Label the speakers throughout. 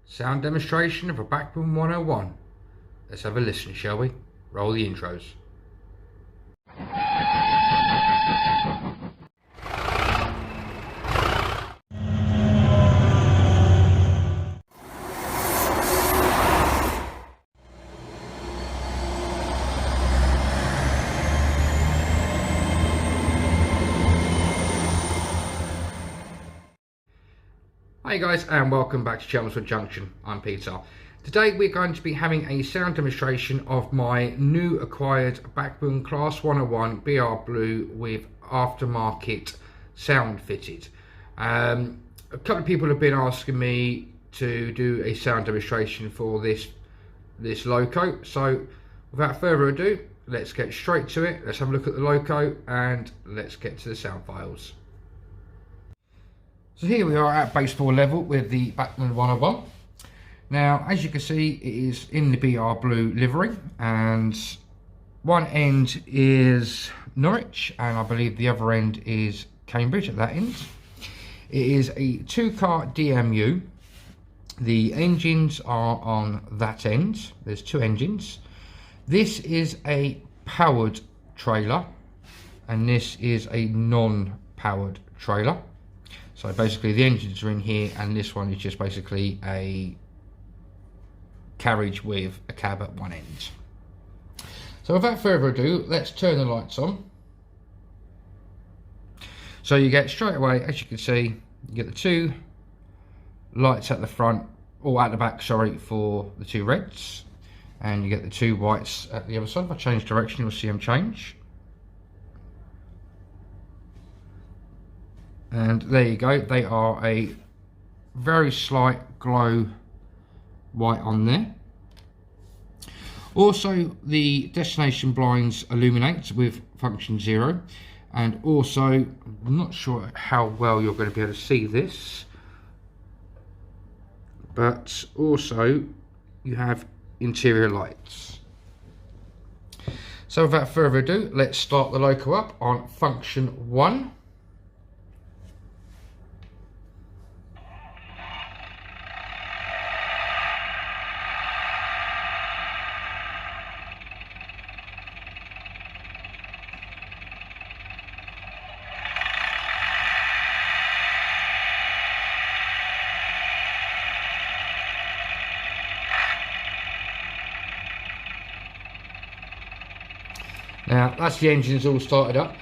Speaker 1: Sound demonstration of a Bachmann 101. Let's have a listen, shall we? Roll the intros. Hi guys, and welcome back to Chelmswood Junction. I'm Peter. Today we're going to be having a sound demonstration of my new acquired Bachmann Class 101 BR Blue with aftermarket sound fitted. A couple of people have been asking me to do a sound demonstration for this loco, so without further ado, let's get straight to it. Let's have a look at the loco and let's get to the sound files. So here we are at baseball level with the Bachmann 101. Now, as you can see, it is in the BR Blue livery, and one end is Norwich, and I believe the other end is Cambridge at that end. It is a 2-car DMU. The engines are on that end. There's 2 engines. This is a powered trailer, and this is a non-powered trailer. So basically the engines are in here, and this one is just basically a carriage with a cab at one end. So without further ado, let's turn the lights on. So you get straight away, as you can see, you get the 2 lights at the front, or at the back, sorry, for the 2 reds. And you get the 2 whites at the other side. If I change direction, you'll see them change. And there you go, they are a very slight glow white on there. Also, the destination blinds illuminate with function 0, and also, I'm not sure how well you're going to be able to see this, but also you have interior lights. So without further ado, let's start the loco up on function 1. Now that's the engines all started up.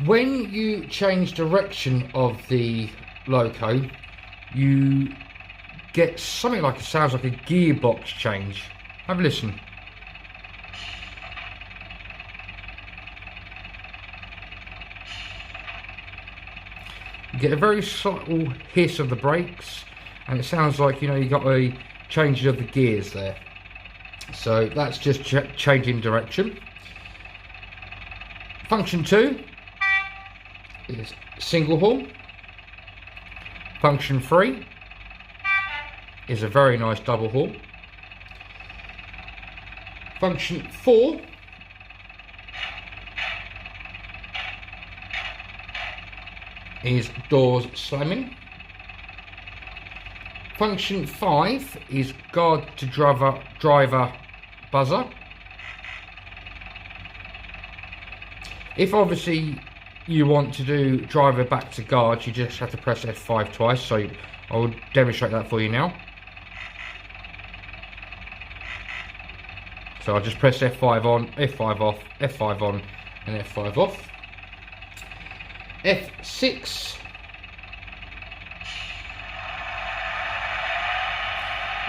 Speaker 1: When you change direction of the loco, you get something like, it sounds like a gearbox change. Have a listen. You get a very subtle hiss of the brakes, and it sounds like, you know, you got a change of the gears there. So that's just changing direction. Function 2 is single horn. Function 3 is a very nice double horn. Function 4 is doors slamming. Function 5 is guard to driver buzzer. If obviously you want to do driver back to guard, you just have to press F5 twice, so I will demonstrate that for you now. So I'll just press F5 on, F5 off, F5 on, and F5 off. F6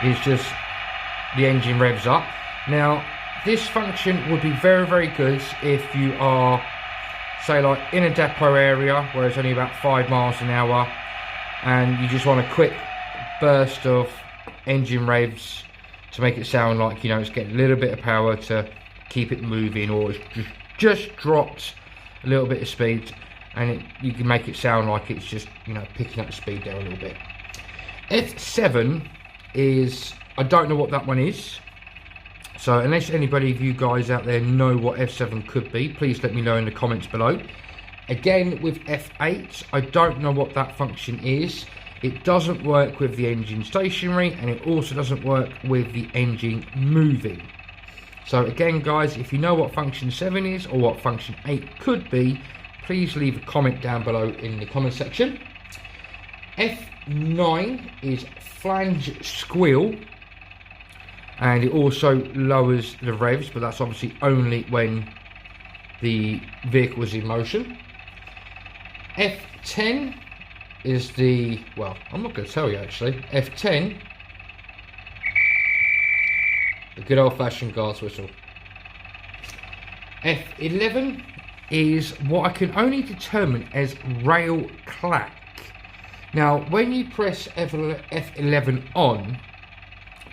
Speaker 1: is just the engine revs up. Now this function would be very, very good if you are, say, like in a depot area where it's only about 5 miles an hour and you just want a quick burst of engine revs to make it sound like, you know, it's getting a little bit of power to keep it moving, or it's just dropped a little bit of speed, and you can make it sound like it's just, you know, picking up the speed there a little bit. F7 is, I don't know what that one is. So unless anybody of you guys out there know what F7 could be, please let me know in the comments below. Again, with F8, I don't know what that function is. It doesn't work with the engine stationary, and it also doesn't work with the engine moving. So again guys, if you know what function 7 is or what function 8 could be, please leave a comment down below in the comment section. F9 is flange squeal, and it also lowers the revs, but that's obviously only when the vehicle is in motion. F10 is the, well, I'm not going to tell you actually. F10, the good old-fashioned guard's whistle. F11 is what I can only determine as rail clack. Now, when you press F11 on,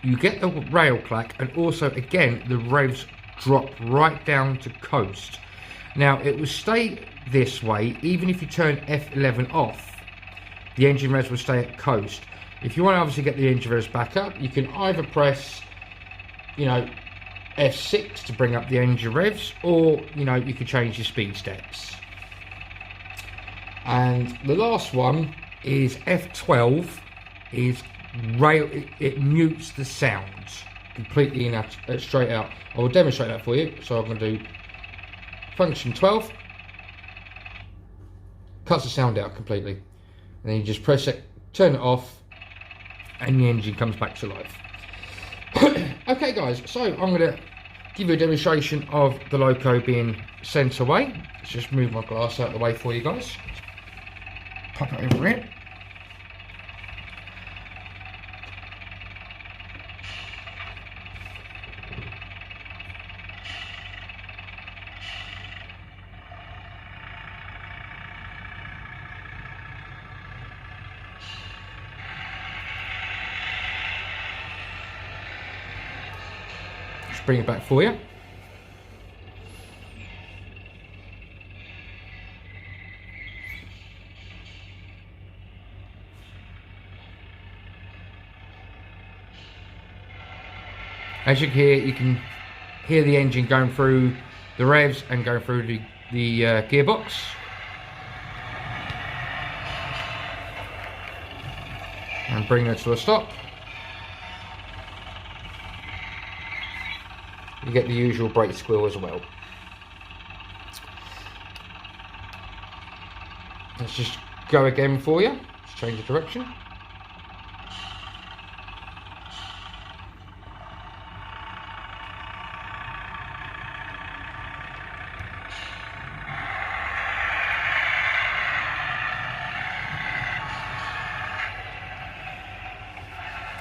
Speaker 1: you get the rail clack, and also again the revs drop right down to coast. Now, it will stay this way even if you turn F11 off. The engine revs will stay at coast. If you want to obviously get the engine revs back up, you can either press, you know, F6 to bring up the engine revs, or, you know, you could change your speed steps. And the last one is F12 is rail, it mutes the sounds completely in straight out. I will demonstrate that for you. So I'm going to do function 12, cuts the sound out completely, and then you just press it, turn it off, and the engine comes back to life. Okay guys, so I'm going to give you a demonstration of the loco being sent away. Let's just move my glass out of the way for you guys. Pop it over here. Bring it back for you. As you can hear the engine going through the revs and going through the gearbox. And bring it to a stop. You get the usual brake squeal as well. Let's just go again for you. Let's change the direction.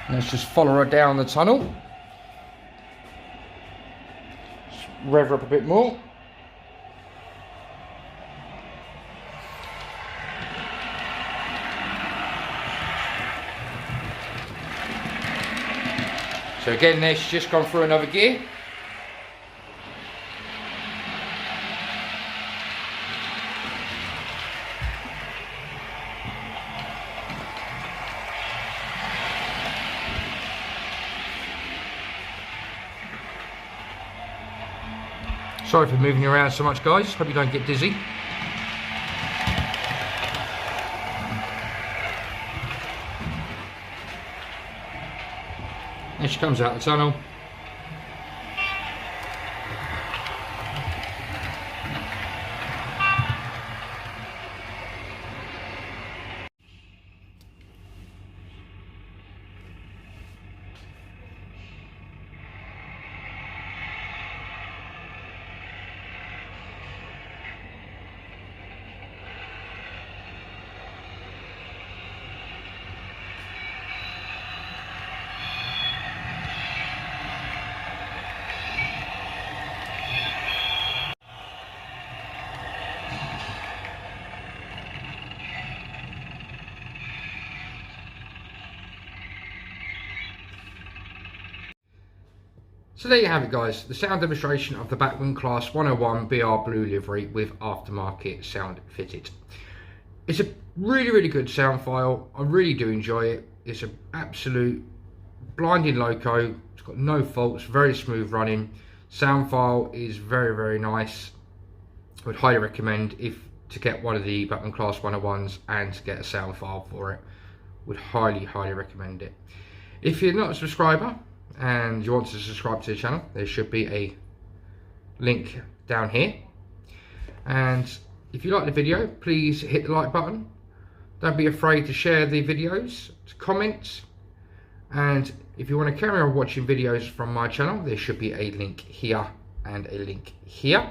Speaker 1: Let's just follow her down the tunnel. Rev her up a bit more. So again, there she's just gone through another gear. Sorry for moving you around so much guys, hope you don't get dizzy. There she comes out the tunnel. So there you have it guys, the sound demonstration of the Bachmann Class 101 BR Blue livery with aftermarket sound fitted. It's a really good sound file, I really do enjoy it. It's an absolute blinding loco, it's got no faults, very smooth running. Sound file is very nice. I would highly recommend to get one of the Bachmann Class 101s and to get a sound file for it. would highly recommend it. If you're not a subscriber and you want to subscribe to the channel, there should be a link down here. And if you like the video, please hit the like button. Don't be afraid to share the videos, to comment, and if you want to carry on watching videos from my channel, there should be a link here and a link here.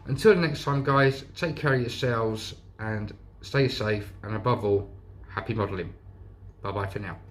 Speaker 1: Until the next time, guys, take care of yourselves and stay safe, and above all, happy modelling. Bye bye for now.